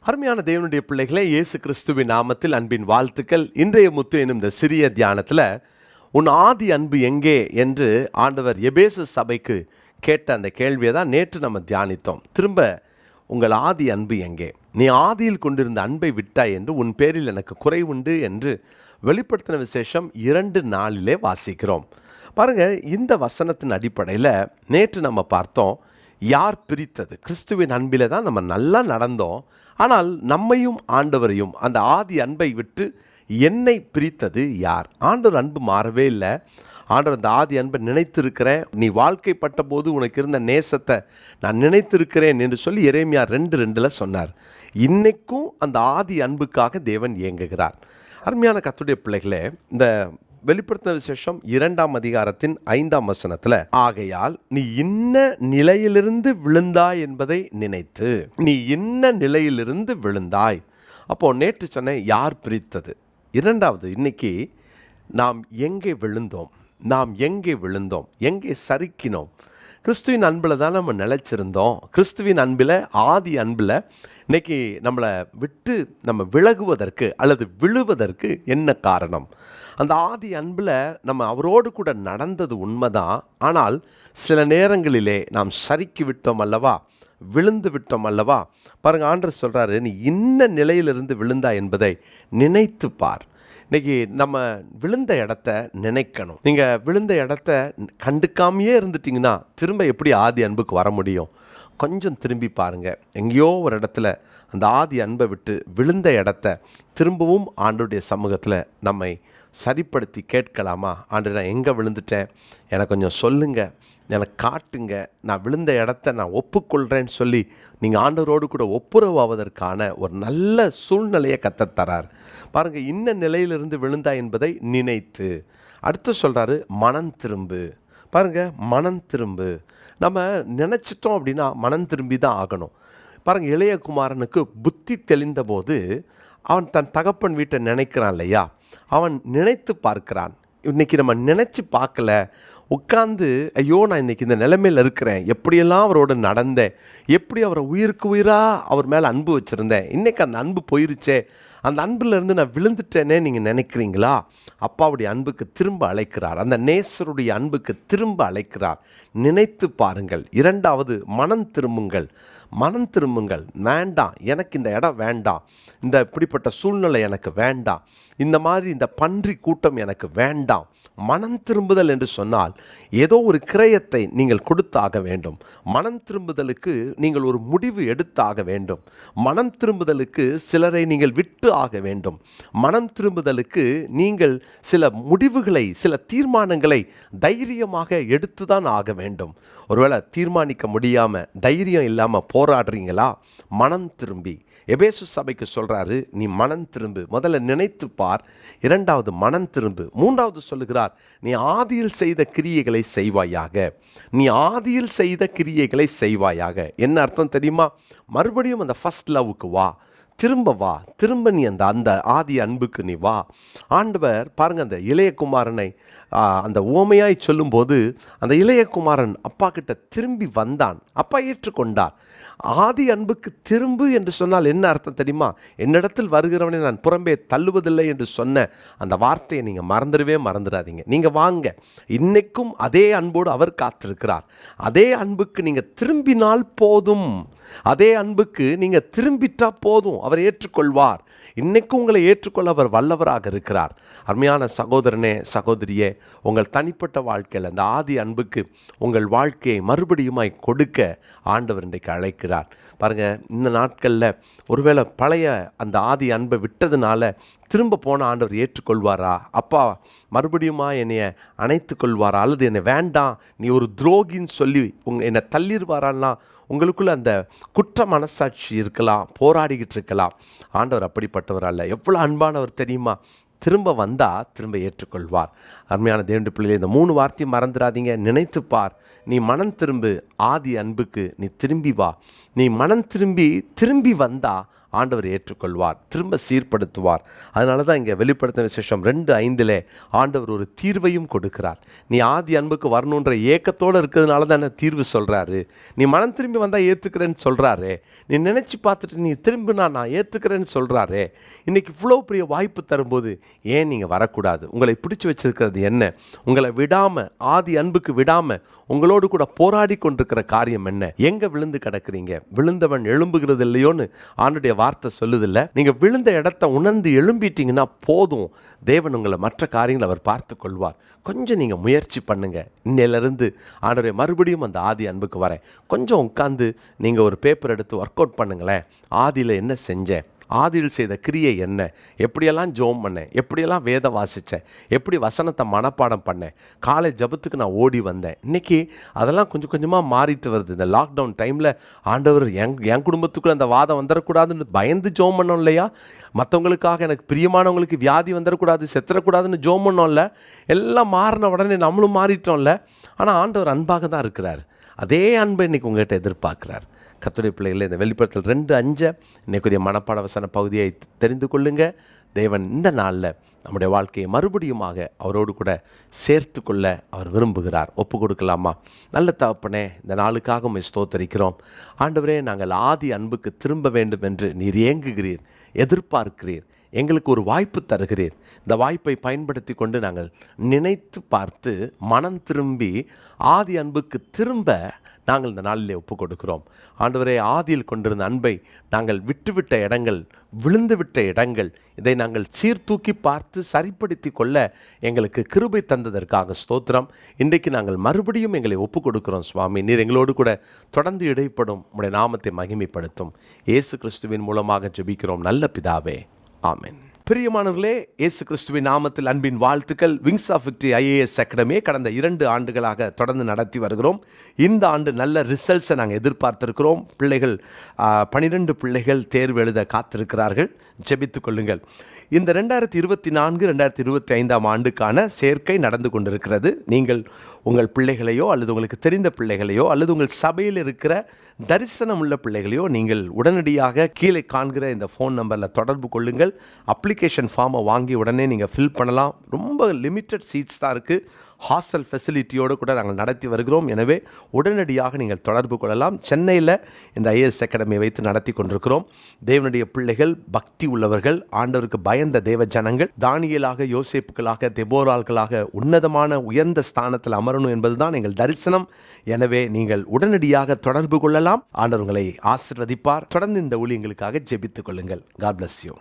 அருமையான தேவனுடைய பிள்ளைகளே, இயேசு கிறிஸ்துவின் நாமத்தில் அன்பின் வாழ்த்துக்கள். இன்றைய முத்து எனும் இந்த சிறிய தியானத்தில் உன் ஆதி அன்பு எங்கே என்று ஆண்டவர் எபேசு சபைக்கு கேட்ட அந்த கேள்வியை தான் நேற்று நம்ம தியானித்தோம். திரும்ப உங்கள் ஆதி அன்பு எங்கே? நீ ஆதியில் கொண்டிருந்த அன்பை விட்டாய் என்று உன் பேரில் எனக்கு குறைவுண்டு என்று வெளிப்படுத்தின விசேஷம் 2:4 வாசிக்கிறோம். பாருங்கள், இந்த வசனத்தின் அடிப்படையில் நேற்று நம்ம பார்த்தோம், யார் பிரித்தது? கிறிஸ்துவின் அன்பில் தான் நம்ம நல்லா நடந்தோம். ஆனால் நம்மையும் ஆண்டவரையும் அந்த ஆதி அன்பை விட்டு என்னை பிரித்தது யார்? ஆண்டவர் அன்பு மாறவே இல்லை. ஆண்டவர் அந்த ஆதி அன்பை நினைத்திருக்கிறேன், நீ வாழ்க்கைப்பட்ட போது உனக்கு இருந்த நேசத்தை நான் நினைத்திருக்கிறேன் என்று சொல்லி எரேமியா 2:2 சொன்னார். இன்னைக்கும் அந்த ஆதி அன்புக்காக தேவன் இயங்குகிறார். அருமையான கர்த்தருடைய பிள்ளைகளே, இந்த வெளிப்படுத்தின விசேஷம் 2ஆம் அதிகாரத்தின் 5ஆம் வசனத்தில், ஆகையால் நீ இன்ன நிலையிலிருந்து விழுந்தாய் என்பதை நினைத்து, நீ இன்ன நிலையிலிருந்து விழுந்தாய். அப்போ நேற்று சொன்ன யார் பிரித்தது? இரண்டாவது, இன்னைக்கு நாம் எங்கே விழுந்தோம்? நாம் எங்கே விழுந்தோம்? எங்கே சறுக்கினோம்? கிறிஸ்துவின் அன்பில் தான் நம்ம நிலைச்சிருந்தோம். கிறிஸ்துவின் அன்பில், ஆதி அன்பில் இன்னைக்கு நம்மளை விட்டு நம்ம விலகுவதற்கு அல்லது விழுவதற்கு என்ன காரணம்? அந்த ஆதி அன்பில் நம்ம அவரோடு கூட நடந்தது உண்மைதான். ஆனால் சில நேரங்களிலே நாம் சறுக்கி விட்டோம் அல்லவா, விழுந்து விட்டோம் அல்லவா. பாருங்கள், ஆண்டவர் சொல்கிறாரு, நீ இன்ன நிலையிலிருந்து விழுந்தா என்பதை நினைத்து பார். இன்றைக்கி நம்ம விழுந்த இடத்த நினைக்கணும். நீங்கள் விழுந்த இடத்த கண்டுக்காமையே இருந்துட்டிங்கன்னா திரும்ப எப்படி ஆதி அன்புக்கு வர முடியும்? கொஞ்சம் திரும்பி பாருங்கள். எங்கேயோ ஒரு இடத்துல அந்த ஆதி அன்பை விட்டு விழுந்த இடத்த திரும்பவும் ஆண்டவருடைய சமூகத்தில் நம்மை சரிப்படுத்தி கேட்கலாமா? ஆண்டு, நான் எங்கே விழுந்துட்டேன், எனக்கு கொஞ்சம் சொல்லுங்கள், எனக்கு காட்டுங்க, நான் விழுந்த இடத்த நான் ஒப்புக்கொள்கிறேன்னு சொல்லி நீங்கள் ஆண்டவரோடு கூட ஒப்புரவாவதற்கான ஒரு நல்ல சூழ்நிலையை கத்தத்தரார். பாருங்கள், இன்ன நிலையிலிருந்து விழுந்தா என்பதை நினைத்து. அடுத்து சொல்கிறாரு, மனம் திரும்பு. பாருங்கள், மனம் திரும்பு. நம்ம நினச்சிட்டோம் அப்படின்னா மனம் திரும்பி தான் ஆகணும். பாருங்கள், இளைய குமாரனுக்கு புத்தி தெளிந்த போது அவன் தன் தகப்பன் வீட்டை நினைக்கிறான் இல்லையா, அவன் நினைத்து பார்க்கிறான். இன்றைக்கி நம்ம நினச்சி பார்க்கல, உட்காந்து ஐயோ நான் இன்றைக்கி இந்த நிலைமையில் இருக்கிறேன், எப்படியெல்லாம் அவரோடு நடந்தேன், எப்படி அவரை உயிருக்கு உயிராக அவர் மேலே அன்பு வச்சுருந்தேன், இன்றைக்கி அந்த அன்பு போயிருச்சே, அந்த அன்பிலிருந்து நான் விழுந்துட்டேனே நீங்கள் நினைக்கிறீங்களா? அப்பாவுடைய அன்புக்கு திரும்ப அழைக்கிறார், அந்த நேசருடைய அன்புக்கு திரும்ப அழைக்கிறார். நினைத்து பாருங்கள். இரண்டாவது, மனம் திரும்புங்கள். மனம் திரும்புங்கள். வேண்டாம், எனக்கு இந்த இடம் வேண்டாம், இந்த இப்படிப்பட்ட சூழ்நிலை எனக்கு வேண்டாம், இந்த மாதிரி இந்த பன்றி கூட்டம் எனக்கு வேண்டாம். மனம் திரும்புதல் என்று சொன்னால் ஏதோ ஒரு கிரயத்தை நீங்கள் கொடுத்தாக வேண்டும். மனம் திரும்புதலுக்கு நீங்கள் ஒரு முடிவு எடுத்தாக வேண்டும். மனம் திரும்புதலுக்கு சிலரை நீங்கள் விட்டு ஆக வேண்டும். மனம் திரும்புதலுக்கு நீங்கள் சில முடிவுகளை, சில தீர்மானங்களை தைரியமாக எடுத்து தான் ஆக வேண்டும். ஒருவேளை தீர்மானிக்க முடியாமல் தைரியம் இல்லாமல் போராடுறீங்களா? மனம் திரும்பி எபேசு சபைக்கு சொல்கிறாரு, நீ மனம் திரும்பு. முதல்ல நினைத்து பார். இரண்டாவது, மனம் திரும்பு. மூன்றாவது சொல்லுகிறார், நீ ஆதியில் செய்த கிரியைகளை செய்வாயாக. நீ ஆதியில் செய்த கிரியைகளை செய்வாயாக. என்ன அர்த்தம் தெரியுமா? மறுபடியும் அந்த ஃபர்ஸ்ட் லவ்வுக்கு வா, திரும்ப வா, திரும்ப நீ அந்த ஆதி அன்புக்கு நீ வா. ஆண்டவர் பாருங்கள், அந்த இளையகுமாரனை அந்த உவமையாய் சொல்லும்போது அந்த இளையகுமாரன் அப்பா கிட்ட திரும்பி வந்தான், அப்பா ஏற்றுக்கொண்டார். ஆதி அன்புக்கு திரும்பு என்று சொன்னால் என்ன அர்த்தம் தெரியுமா? என்னிடத்தில் வருகிறவனை நான் புறம்பே தள்ளுவதில்லை என்று சொன்ன அந்த வார்த்தையை நீங்கள் மறந்துடாதீங்க. நீங்கள் வாங்க, இன்னைக்கும் அதே அன்போடு அவர் காத்திருக்கிறார். அதே அன்புக்கு நீங்கள் திரும்பினால் போதும். அதே அன்புக்கு நீங்கள் திரும்பிட்டா போதும், அவர் ஏற்றுக்கொள்வார். இன்னைக்கும் உங்களை ஏற்றுக்கொள்ள அவர் வல்லவராக இருக்கிறார். அருமையான சகோதரனே, சகோதரியே, உங்கள் தனிப்பட்ட வாழ்க்கையில் அந்த ஆதி அன்புக்கு உங்கள் வாழ்க்கையை மறுபடியுமாய் கொடுக்க ஆண்டவர் இன்றைக்கு அழைக்கிறார். பாருங்கள், இந்த நாட்களில் ஒருவேளை பழைய அந்த ஆதி அன்பை விட்டதுனால திரும்ப போன ஆண்டவர் ஏற்றுக்கொள்வாரா? அப்பா மறுபடியுமா என்னைய அணைத்து கொள்வாரா? அல்லது என்னை வேண்டாம், நீ ஒரு துரோகின்னு சொல்லி என்னை தள்ளிடுவாரான்னா உங்களுக்குள்ள அந்த குற்ற மனசாட்சி இருக்கலாம், போராடிக்கிட்டு இருக்கலாம். ஆண்டவர் அப்படிப்பட்டவர் அல்ல. எவ்வளோ அன்பானவர் தெரியுமா? திரும்ப வந்தால் திரும்ப ஏற்றுக்கொள்வார். அருமையான தேவனுடைய பிள்ளைகளே, இந்த 3 வார்த்தையும் மறந்துடாதீங்க. நினைத்து பார், நீ மனம் திரும்பு, ஆதி அன்புக்கு நீ திரும்பி வா. நீ மனம் திரும்பி வந்தா ஆண்டவர் ஏற்றுக்கொள்வார், திரும்ப சீர்படுத்துவார். அதனால தான் இங்கே வெளிப்படுத்தின விசேஷம் 2:5 ஆண்டவர் ஒரு தீர்வையும் கொடுக்கிறார். நீ ஆதி அன்புக்கு வரணுன்ற ஏக்கத்தோடு இருக்கிறதுனால தான் தீர்வு சொல்கிறாரு. நீ மனம் திரும்பி வந்தால் ஏற்றுக்கிறேன்னு சொல்கிறாரு. நீ நினச்சி பார்த்துட்டு நீ திரும்பினா நான் ஏற்றுக்கிறேன்னு சொல்கிறாரு. இன்றைக்கி இவ்வளோ பெரிய வாய்ப்பு தரும்போது ஏன் நீங்கள் வரக்கூடாது? உங்களை பிடிச்சி வச்சிருக்கிறது என்ன? உங்களை விடாமல், ஆதி அன்புக்கு விடாமல் உங்களோடு கூட போராடி கொண்டிருக்கிற காரியம் என்ன? எங்கே விழுந்து கிடக்குறீங்க? விழுந்தவன் எழும்புகிறது இல்லையோன்னு ஆண்டுடைய வார்த்தை சொல்லுதில்ல. நீங்கள் விழுந்த இடத்த உணர்ந்து எழும்பிட்டீங்கன்னா போதும், தேவன் உங்களை மற்ற காரியங்களை அவர் பார்த்து கொள்வார். கொஞ்சம் நீங்கள் முயற்சி பண்ணுங்கள். இன்னையிலேருந்து ஆண்டவரே மறுபடியும் அந்த ஆதி அன்புக்கு வரேன். கொஞ்சம் உட்காந்து நீங்கள் ஒரு பேப்பர் எடுத்து ஒர்க் அவுட் பண்ணுங்களேன். ஆதியில் என்ன செஞ்சேன்? ஆதியில் செய்த கிரியை என்ன? எப்படியெல்லாம் ஜோம் பண்ணேன்? எப்படியெல்லாம் வேதம் வாசித்தேன்? எப்படி வசனத்தை மனப்பாடம் பண்ணேன்? காலை ஜபத்துக்கு நான் ஓடி வந்தேன். இன்றைக்கி அதெல்லாம் கொஞ்சம் கொஞ்சமாக மாறிட்டு வருது. இந்த லாக்டவுன் டைமில் ஆண்டவர் என் குடும்பத்துக்குள்ளே அந்த வாதம் வந்துடக்கூடாதுன்னு பயந்து ஜோம் பண்ணோம் இல்லையா? மற்றவங்களுக்காக, எனக்கு பிரியமானவங்களுக்கு வியாதி வந்துடக்கூடாது, செத்துறக்கூடாதுன்னு ஜோம் பண்ணோம்ல. எல்லாம் மாறின உடனே நம்மளும் மாறிட்டோம்ல. ஆனால் ஆண்டவர் அன்பாக தான் இருக்கிறார். அதே அன்பை இன்றைக்கி உங்கள்கிட்ட எதிர்பார்க்குறார். கர்த்தருடைய பிள்ளைகளை, இந்த வெளிப்படுத்தல் 2:5 இன்னைக்குரிய மனப்பாட வசன பகுதியை தெரிந்து கொள்ளுங்க. தேவன் இந்த நாளில் நம்முடைய வாழ்க்கையை மறுபடியுமாக அவரோடு கூட சேர்த்து கொள்ள அவர் விரும்புகிறார். ஒப்பு கொடுக்கலாமா? நல்ல தகப்பனே, இந்த நாளுக்காக உம்மை ஸ்தோத்தரிக்கிறோம். ஆண்டவரே, நாங்கள் ஆதி அன்புக்கு திரும்ப வேண்டும் என்று நீர் ஏங்குகிறீர், எதிர்பார்க்கிறீர். எங்களுக்கு ஒரு வாய்ப்பு தருகிறீர். இந்த வாய்ப்பை பயன்படுத்தி கொண்டு நாங்கள் நினைத்து பார்த்து மனம் திரும்பி ஆதி அன்புக்கு திரும்ப நாங்கள் இந்த நாளிலே ஒப்பு கொடுக்கிறோம். ஆண்டவரே, ஆதியில் கொண்டிருந்த அன்பை நாங்கள் விட்டுவிட்ட இடங்கள், விழுந்துவிட்ட இடங்கள், இதை நாங்கள் சீர்தூக்கி பார்த்து சரிப்படுத்தி கொள்ள எங்களுக்கு கிருபை தந்ததற்காக ஸ்தோத்திரம். இன்றைக்கு நாங்கள் மறுபடியும் எங்களை ஒப்பு கொடுக்கிறோம் சுவாமி. நீர் எங்களோடு கூட தொடர்ந்து இடைப்படும். உம்முடைய நாமத்தை மகிமைப்படுத்தும். இயேசு கிறிஸ்துவின் மூலமாக ஜெபிக்கிறோம் நல்ல பிதாவே, ஆமென். பிரியமானவர்களே, இயேசு கிறிஸ்துவின் நாமத்தில் அன்பின் வாழ்த்துக்கள். விங்ஸ் ஆஃப் விக்டரி IAS அகாடமியை கடந்த 2 ஆண்டுகளாக தொடர்ந்து நடத்தி வருகிறோம். இந்த ஆண்டு நல்ல ரிசல்ட்ஸை நாங்கள் எதிர்பார்த்திருக்கிறோம். பிள்ளைகள் 12 பிள்ளைகள் தேர்வு எழுத காத்திருக்கிறார்கள். ஜெபித்து கொள்ளுங்கள். இந்த 2024-2025 ஆண்டுக்கான சேர்க்கை நடந்து கொண்டிருக்கிறது. நீங்கள் உங்கள் பிள்ளைகளையோ அல்லது உங்களுக்கு தெரிந்த பிள்ளைகளையோ அல்லது உங்கள் சபையில் இருக்கிற தரிசனம் உள்ள பிள்ளைகளையோ நீங்கள் உடனடியாக கீழே காண்கிற இந்த ஃபோன் நம்பரில் தொடர்பு கொள்ளுங்கள். அப்ளிகேஷன் ஃபார்மை வாங்கி உடனே நீங்கள் ஃபில் பண்ணலாம். ரொம்ப லிமிட்டட் சீட்ஸ் தான் இருக்குது. ஹாஸ்டல் ஃபெசிலிட்டியோடு கூட நாங்கள் நடத்தி வருகிறோம். எனவே உடனடியாக நீங்கள் தொடர்பு கொள்ளலாம். சென்னையில் இந்த IAS அகாடமியை வைத்து நடத்தி கொண்டிருக்கிறோம். தேவனுடைய பிள்ளைகள், பக்தி உள்ளவர்கள், ஆண்டவருக்கு பயந்த தேவ ஜனங்கள், தானியேலாக, யோசேப்புகளாக, தெபோராள்களாக உன்னதமான உயர்ந்த ஸ்தானத்தில் அமரணும் என்பதுதான் எங்கள் தரிசனம். எனவே நீங்கள் உடனடியாக தொடர்பு கொள்ளலாம். ஆண்டவர் உங்களை ஆசீர்வதிப்பார். தொடர்ந்து இந்த ஊழியங்களுக்காக ஜெபித்துக் கொள்ளுங்கள். God bless you.